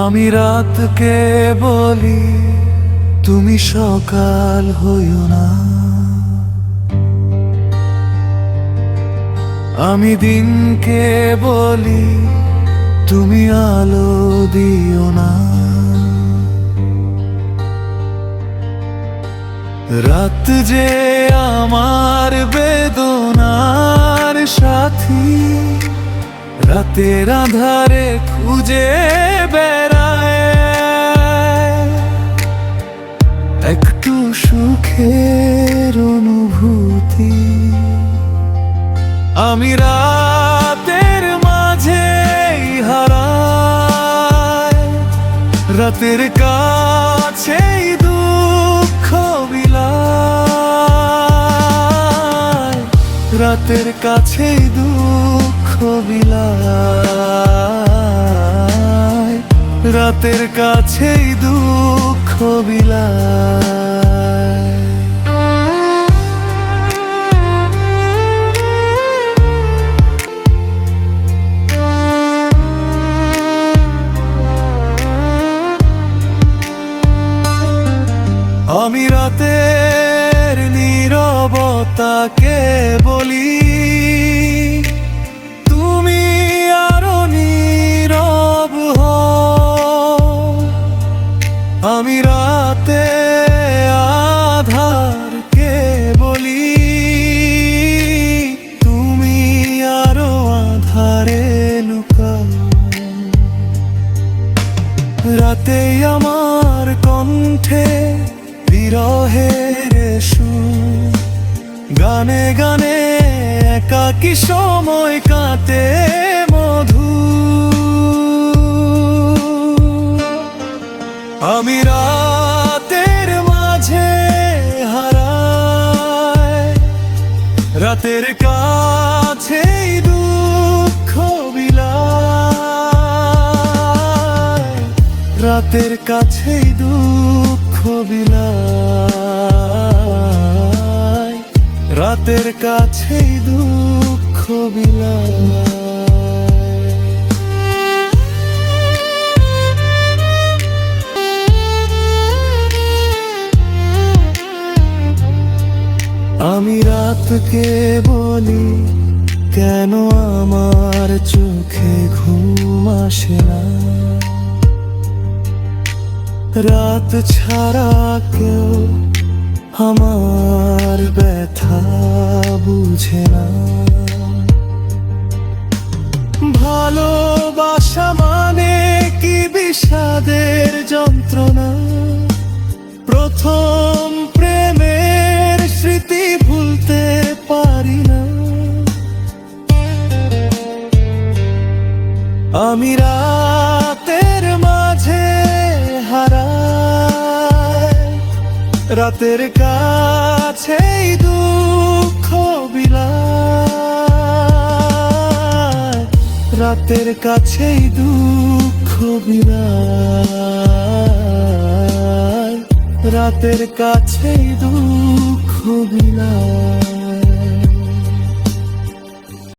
আমি রাতকে বলি তুমি সকাল হইও না, আমি দিনকে বলি তুমি আলো দিও না। রাত যে আমার বেদনার সাথী, রাতের আঁধারে খুঁজে বেড়ায় একটু সুখের অনুভূতি। আমি রাতের মাঝে হারাই, রাতের কাছেই দুঃখ বিলায়, রাতের কাছেই দুঃখ বিলায়, রাতের কাছেই দুঃখ বিলায়। আমি রাতের নীরবতাকে বলি তুমি আরো নীরব হও। আমি রাতে আধারকে বলি তুমি আরো আধারে লুকাও। রাতে আমার কণ্ঠে বিরহের সুর, গানে গানে একাকী সময় কাটে মধু। আমি রাতের মাঝে হারাই, রাতের কাছেই দুঃখ বিলায়, রাতের কাছেই দুঃখ বিলায়, রাতের কাছেই দুঃখ বিলায়। আমি রাতকে বলি কেন আমার চোখে ঘুম আসে না, রাত ছাড়া কেউ আমার ব্যথা বুঝে না। ভালোবাসা মানে কি বিষাদের যন্ত্রণা, প্রথম প্রেমের স্মৃতি ভুলতে পারি না। আমি রাতের মাঝে হারাই, রাতের কাছেই দুঃখ বিলায়, রাতের কাছেই দুঃখ বিলায়, রাতের কাছেই দুঃখ বিলায়।